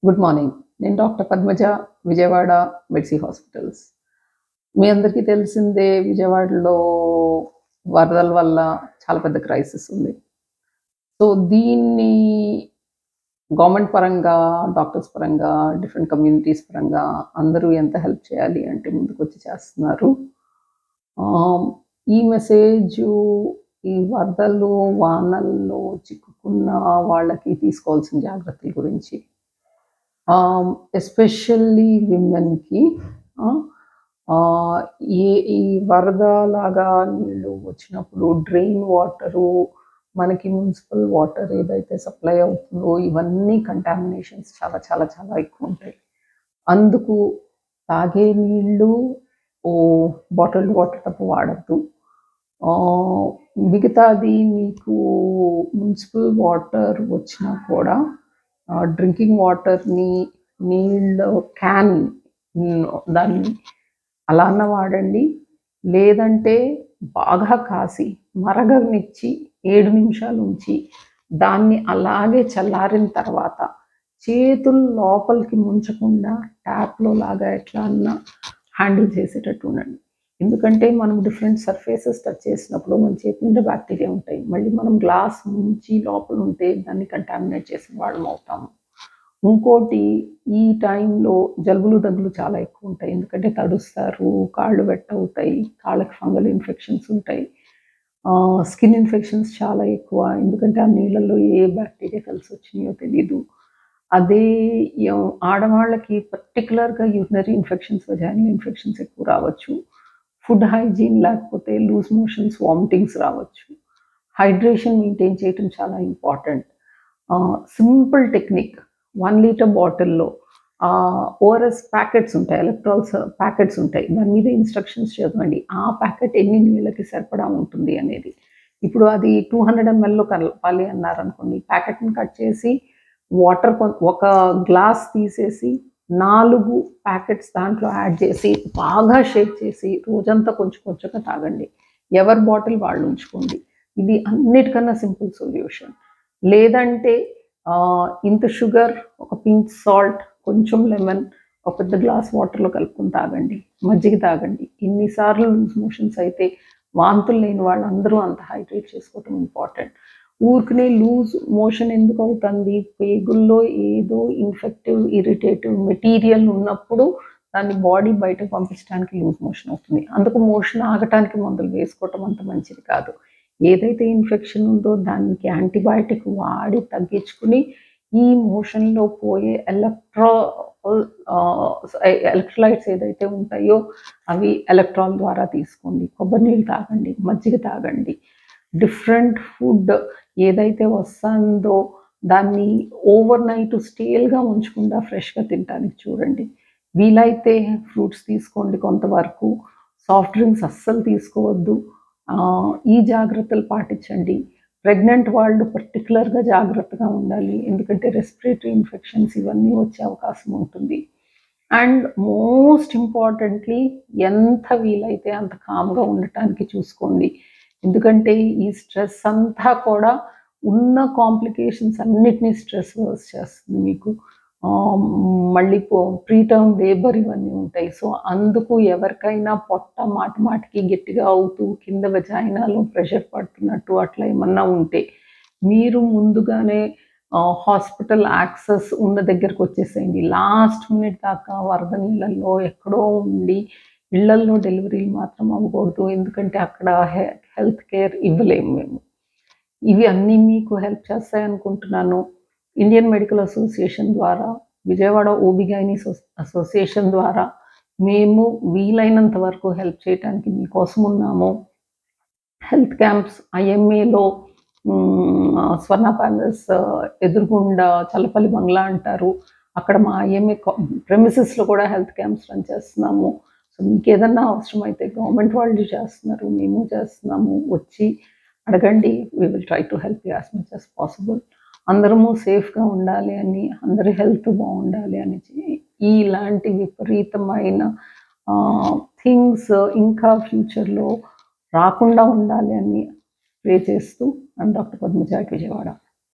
Good morning. నేను doctor Padmaja, Vijayawada మెడ్సీ hospitals. మీ అందరికీ తెలిసిందే విజయవాడలో వరదల వల్ల చాలా పెద్ద క్రైసిస్ ఉంది. సో, దీన్ని గవర్నమెంట్ పరంగా, డాక్టర్స్ పరంగా, డిఫరెంట్ కమ్యూనిటీస్ పరంగా అందరూ ఎంత హెల్ప్ చేయాలి అంటే ముందుకొచ్చి చేస్తున్నారు. ఆహ్, ఈ మెసేజు ఈ వరదలు, వానల్లో చిక్కుకున్న వాళ్ళకి తీసుకోవాల్సిన జాగ్రత్తల గురించి. ఎస్పెషల్లీ విమెన్‌కి ఆహ్, ఆహ్, ఈ ఈ వరదలాగా నీళ్ళు వచ్చినప్పుడు డ్రైన్ వాటరు, మనకి మున్సిపల్ వాటర్ ఏదైతే సప్లై అవుతుందో ఇవన్నీ కంటామినేషన్స్ చాలా చాలా చాలా ఎక్కువుంటాయి. అందుకు తాగే నీళ్ళు బాటిల్డ్ వాటర్ తప్ప వాడొద్దు. ఆహ్, మిగతాది మీకు మున్సిపల్ వాటర్ వచ్చినా కూడా డ్రింకింగ్ వాటర్‌ని నీళ్ళు క్యాన్ హ్మ్. దాన్ని అలా అన్నా వాడండి. లేదంటే బాగా కాసి మరగనిచ్చి 7 నిమిషాలు ఉంచి దాన్ని అలాగే చల్లారిన తర్వాత చేతులు లోపలికి ముంచకుండా ట్యాప్‌లో లాగా ఎట్లా అన్నా హ్యాండిల్ చేసేటట్టు ఉండండి. ఎందుకంటే మనం డిఫరెంట్ సర్ఫేసెస్ టచ్ చేసినప్పుడు మన చేతి నిండా బాక్టీరియా ఉంటాయి. మళ్ళీ మనం గ్లాస్ ముంచి లోపల ఉంటే దాన్ని కంటామినేట్ చేసిన వాళ్ళం అవుతాము. ఇంకోటి ఈ టైంలో జలుబులు, దగ్గులు చాలా ఎక్కువుంటాయి. ఎందుకంటే తడుస్తారు, కాళ్ళు వెట్టవుతాయి, కాళ్ళకి ఫంగల్ ఇన్ఫెక్షన్స్ ఉంటాయి. స్కిన్ ఇన్ఫెక్షన్స్ చాలా ఎక్కువ. ఎందుకంటే ఆ నీళ్ళల్లో ఏ బాక్టీరియా కలిసొచ్చినాయో తెలీదు. అదే ఆడవాళ్ళకి పర్టిక్యులర్‌గా యూరినరీ ఇన్ఫెక్షన్స్, వెజైనల్ ఇన్ఫెక్షన్స్ ఎక్కువ రావచ్చు. ఫుడ్ హైజీన్ లేకపోతే లూజ్ మోషన్స్, వామిటింగ్స్ రావచ్చు. హైడ్రేషన్ మెయింటైన్ చేయటం చాలా ఇంపార్టెంట్. సింపుల్ టెక్నిక్ 1 లీటర్ బాటిల్‌లో ఓఆర్ఎస్ ప్యాకెట్స్ ఉంటాయి. ఎలక్ట్రాల్స్ ప్యాకెట్స్ ఉంటాయి. దాని మీద ఇన్‌స్ట్రక్షన్స్ చదవండి. ఆ ప్యాకెట్ ఎన్ని నీళ్ళకి సరిపడా ఉంటుంది అనేది. ఇప్పుడు అది 200 ఎంఎల్‌లో కలపాలి అన్నారనుకోండి. ప్యాకెట్‌ని కట్ చేసి వాటర్ ఒక గ్లాస్ తీసేసి 4 ప్యాకెట్స్ దాంట్లో యాడ్ చేసి బాగా షేక్ చేసి రోజంతా కొంచెం కొంచెంగా తాగండి. ఎవరి బాటిల్ వాళ్ళు ఉంచుకోండి. ఇది అన్నిటికన్నా సింపుల్ సొల్యూషన్. లేదంటే ఇంత షుగర్, ఒక పించ్ సాల్ట్, కొంచెం లెమన్, ఒక పెద్ద గ్లాస్ వాటర్‌లో కలుపుకొని తాగండి. మజ్జిగ తాగండి. ఎన్ని సార్లు లూజ్ మోషన్స్ అయితే వాంతులు లేని వాళ్ళందరూ అంత హైడ్రేట్ చేసుకోవటం ఇంపార్టెంట్. ఊరికనే లూజ్ మోషన్ ఎందుకవుతంది? పేగుల్లో ఏదో ఇన్ఫెక్టివ్, ఇరిటేటివ్ మెటీరియల్ ఉన్నప్పుడు దాన్ని బాడీ బయటకు పంపించడానికి లూజ్ మోషన్ అవుతుంది. అందుకు మోషన్ ఆగటానికి మందులు వేసుకోవటం అంత మంచిది కాదు. ఏదైతే ఇన్ఫెక్షన్ ఉందో దానికి యాంటీబయాటిక్ వాడి తగ్గించుకుని, ఈ మోషన్‌లో పోయే ఎలక్ట్రోలైట్స్ ఏదైతే ఉంటాయో అవి ఎలక్ట్రాల్ ద్వారా తీసుకోండి. కొబ్బరి నీళ్ళు తాగండి. మజ్జిగ తాగండి. డిఫరెంట్ ఫుడ్ ఏదైతే వస్తుందో దాన్ని ఓవర్ నైట్ స్టేల్‌గా ఉంచకుండా ఫ్రెష్‌గా తినటానికి చూడండి. వీలైతే ఫ్రూట్స్ తీసుకోండి కొంతవరకు. సాఫ్ట్ డ్రింక్స్ అస్సలు తీసుకోవద్దు. ఈ జాగ్రత్తలు పాటించండి. ప్రెగ్నెంట్ వాళ్ళు పర్టిక్యులర్‌గా జాగ్రత్తగా ఉండాలి. ఎందుకంటే రెస్పిరేటరీ ఇన్ఫెక్షన్స్ ఇవన్నీ వచ్చే అవకాశం ఉంటుంది. అండ్ మోస్ట్ ఇంపార్టెంట్‌లీ ఎంత వీలైతే అంత కామ్‌గా ఉండటానికి చూసుకోండి. ఎందుకంటే ఈ స్ట్రెస్ అంతా కూడా ఉన్న కాంప్లికేషన్స్ అన్నిటిని స్ట్రెస్ వర్స్ చేస్తుంది మీకు. ఆహ్, మళ్ళీ ప్రీటర్మ్ లేబర్ ఇవన్నీ ఉంటాయి. సో, అందుకు ఎవరికైనా పొట్ట మాటి మాటికి గట్టిగా అవుతూ కింద వెజైనాలో ప్రెషర్ పడుతున్నట్టు అట్లా ఏమన్నా ఉంటే మీరు ముందుగానే హాస్పిటల్ యాక్సెస్ ఉన్న దగ్గరకొచ్చేసేయండి. లాస్ట్ మినిట్ దాకా వరద నీళ్ళల్లో ఎక్కడో ఉండి ఇళ్లల్లో డెలివరీలు మాత్రం అవ్వకూడదు. ఎందుకంటే అక్కడ హెల్త్ కేర్ ఇవ్వలేము మేము. ఇవి అన్నీ మీకు హెల్ప్ చేస్తాయనుకుంటున్నాను. ఇండియన్ మెడికల్ అసోసియేషన్ ద్వారా, విజయవాడ ఓబిగైనీ అసోసియేషన్ ద్వారా మేము వీలైనంత వరకు హెల్ప్ చేయటానికి మీకోసం ఉన్నాము. హెల్త్ క్యాంప్స్ ఐఎంఏలో స్వర్ణ ప్యాలెస్ ఎదురుగుండా చల్లపల్లి బంగ్లా అంటారు. అక్కడ మా ఐఎంఏ ప్రెమిసెస్‌లో కూడా హెల్త్ క్యాంప్స్ రన్ చేస్తున్నాము. సో, మీకేదన్నా అవసరమైతే గవర్నమెంట్ వాళ్ళు చేస్తున్నారు. మేము చేస్తున్నాము. వచ్చి అడగండి. We will try to help you as much as possible. అందరము సేఫ్‌గా ఉండాలి అని, అందరి హెల్త్ బావుండాలి అని ఇలాంటి విపరీతమైన థింగ్స్ ఇంకా ఫ్యూచర్‌లో రాకుండా ఉండాలి అని ప్రే చేస్తూ ఐయామ్ డాక్టర్ పద్మజ, విజయవాడ.